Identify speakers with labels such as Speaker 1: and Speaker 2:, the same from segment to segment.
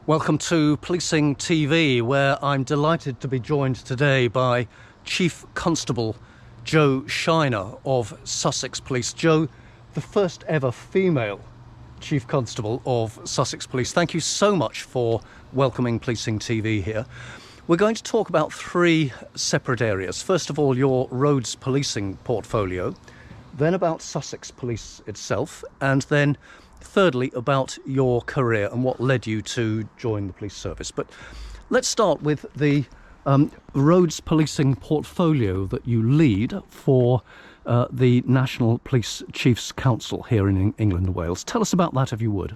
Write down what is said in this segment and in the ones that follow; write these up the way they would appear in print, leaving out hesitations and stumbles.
Speaker 1: Welcome to Policing TV, where I'm delighted to be joined today by Chief Constable Jo Shiner of Sussex Police. Jo, the first ever female Chief Constable of Sussex Police. Thank you so much for welcoming Policing TV here. We're going to talk about three separate areas. First of all, your roads policing portfolio, then about Sussex Police itself, and then thirdly, about your career and what led you to join the police service. But let's start with the roads policing portfolio that you lead for the National Police Chiefs Council here in England and Wales. Tell us about that, if you would.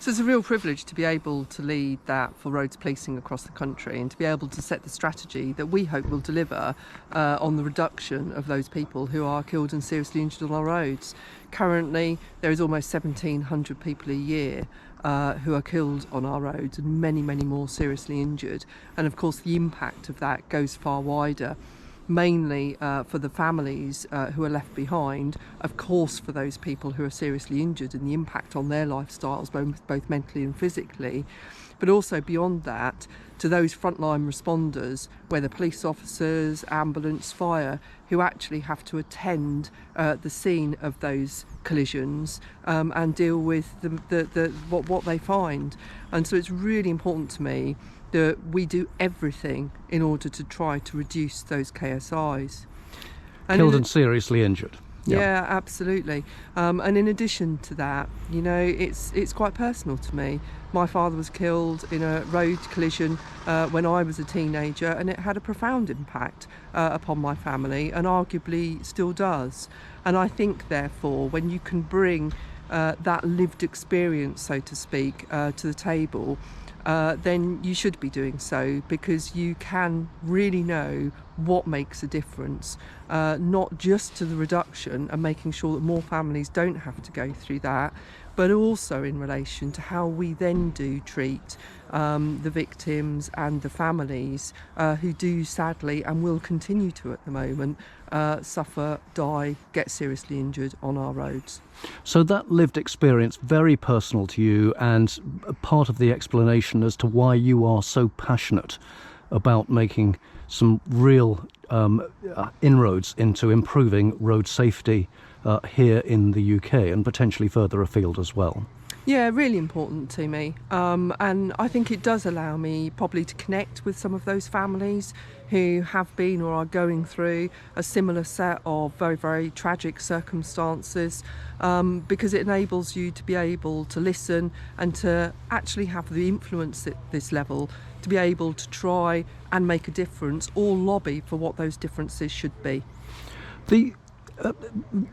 Speaker 2: So it's a real privilege to be able to lead that for roads policing across the country and to be able to set the strategy that we hope will deliver on the reduction of those people who are killed and seriously injured on our roads. Currently, there is almost 1,700 people a year who are killed on our roads and many, many more seriously injured. And of course, the impact of that goes far wider. Mainly for the families who are left behind, of course for those people who are seriously injured and the impact on their lifestyles, both mentally and physically, but also beyond that to those frontline responders, whether police officers, ambulance, fire, who actually have to attend the scene of those collisions and deal with what they find. And so it's really important to me that we do everything in order to try to reduce those KSIs.
Speaker 1: Killed and seriously injured.
Speaker 2: Yeah, absolutely. And in addition to that, you know, it's quite personal to me. My father was killed in a road collision when I was a teenager, and it had a profound impact upon my family, and arguably still does. And I think, therefore, when you can bring that lived experience, so to speak, to the table, then you should be doing so, because you can really know what makes a difference, not just to the reduction and making sure that more families don't have to go through that, but also in relation to how we then do treat the victims and the families who do sadly and will continue to at the moment suffer, die, get seriously injured on our roads.
Speaker 1: So that lived experience, very personal to you, and part of the explanation as to why you are so passionate about making some real inroads into improving road safety here in the UK and potentially further afield as well.
Speaker 2: Yeah, really important to me. And I think it does allow me probably to connect with some of those families who have been or are going through a similar set of very, very tragic circumstances, because it enables you to be able to listen and to actually have the influence at this level to be able to try and make a difference or lobby for what those differences should be.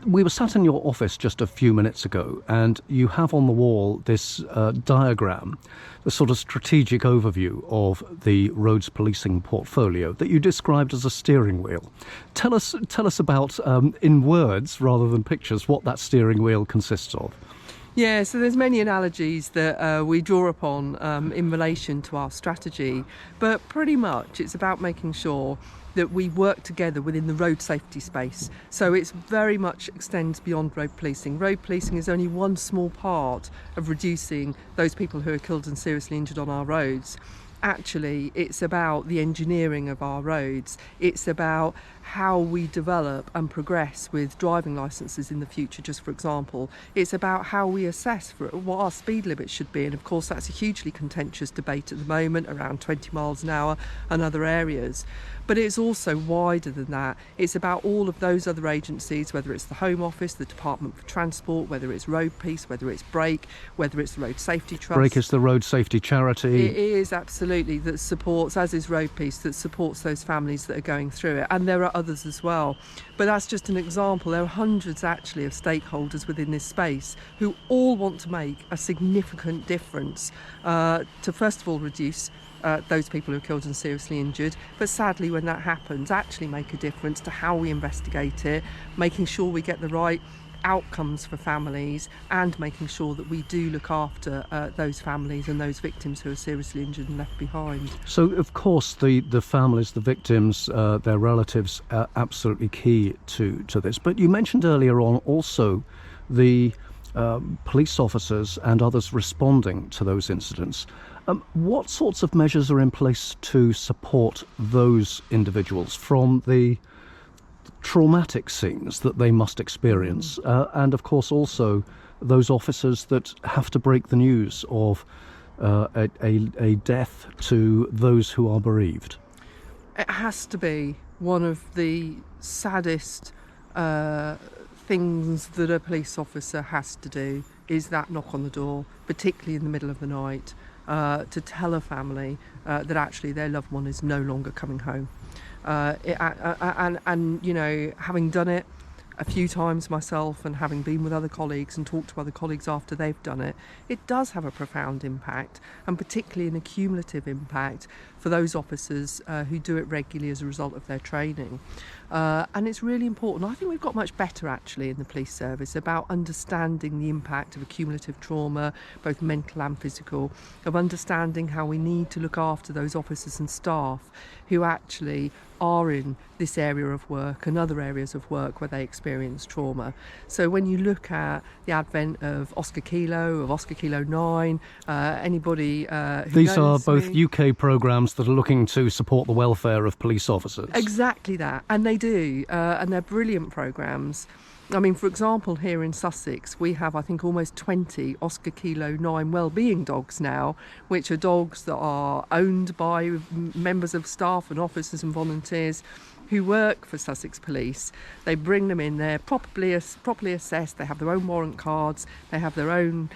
Speaker 1: We were sat in your office just a few minutes ago, and you have on the wall this diagram, the sort of strategic overview of the roads policing portfolio that you described as a steering wheel. Tell us about, in words rather than pictures, what that steering wheel consists of.
Speaker 2: Yeah, so there's many analogies that we draw upon in relation to our strategy, but pretty much it's about making sure that we work together within the road safety space. So it's very much extends beyond road policing. Road policing is only one small part of reducing those people who are killed and seriously injured on our roads. Actually, it's about the engineering of our roads. It's about how we develop and progress with driving licences in the future, just for example. It's about how we assess for what our speed limits should be. And of course, that's a hugely contentious debate at the moment, around 20 miles an hour and other areas. But it's also wider than that. It's about all of those other agencies, whether it's the Home Office, the Department for Transport, whether it's Road Police, whether it's Brake, whether it's the Road Safety Trust.
Speaker 1: Brake is the road safety charity.
Speaker 2: It is, absolutely, that supports, as is Road Police, that supports those families that are going through it. And there are others as well. But that's just an example. There are hundreds actually of stakeholders within this space who all want to make a significant difference to first of all reduce those people who are killed and seriously injured, but sadly when that happens, actually make a difference to how we investigate it, making sure we get the right outcomes for families and making sure that we do look after those families and those victims who are seriously injured and left behind.
Speaker 1: So of course the families, the victims, their relatives are absolutely key to this. But you mentioned earlier on also the police officers and others responding to those incidents. What sorts of measures are in place to support those individuals from the traumatic scenes that they must experience, and of course also those officers that have to break the news of a death to those who are bereaved?
Speaker 2: It has to be one of the saddest things that a police officer has to do, is that knock on the door, particularly in the middle of the night, to tell a family that actually their loved one is no longer coming home. And you know, having done it a few times myself and having been with other colleagues and talked to other colleagues after they've done it, it does have a profound impact, and particularly an accumulative impact for those officers who do it regularly as a result of their training. And it's really important. I think we've got much better actually in the police service about understanding the impact of accumulative trauma, both mental and physical, of understanding how we need to look after those officers and staff who actually are in this area of work and other areas of work where they experience trauma. So when you look at the advent of Oscar Kilo, of Oscar Kilo 9, anybody who
Speaker 1: These are
Speaker 2: knows
Speaker 1: both
Speaker 2: me,
Speaker 1: UK programmes that are looking to support the welfare of police officers.
Speaker 2: exactly that, and they do, and they're brilliant programmes. I mean, for example, here in Sussex, we have, I think, almost 20 Oscar Kilo 9 wellbeing dogs now, which are dogs that are owned by members of staff and officers and volunteers who work for Sussex Police. They bring them in, they're properly assessed, they have their own warrant cards, they have their own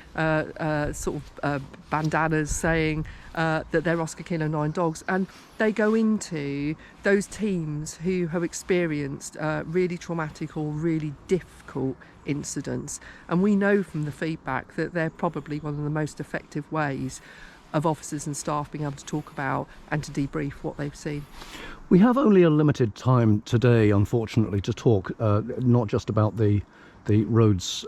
Speaker 2: bandanas saying that they're Oscar Kilo 9 dogs, and they go into those teams who have experienced really traumatic or really difficult incidents. And we know from the feedback that they're probably one of the most effective ways of officers and staff being able to talk about and to debrief what they've seen.
Speaker 1: We have only a limited time today, unfortunately, to talk not just about the roads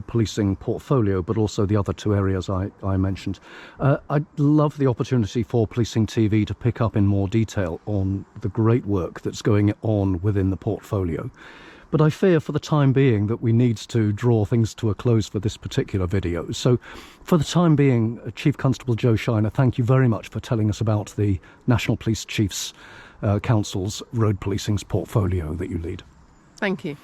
Speaker 1: policing portfolio, but also the other two areas I mentioned. I'd love the opportunity for Policing TV to pick up in more detail on the great work that's going on within the portfolio. But I fear for the time being that we need to draw things to a close for this particular video. So for the time being, Chief Constable Joe Shiner, thank you very much for telling us about the National Police Chiefs Council's road policing's portfolio that you lead.
Speaker 2: Thank you.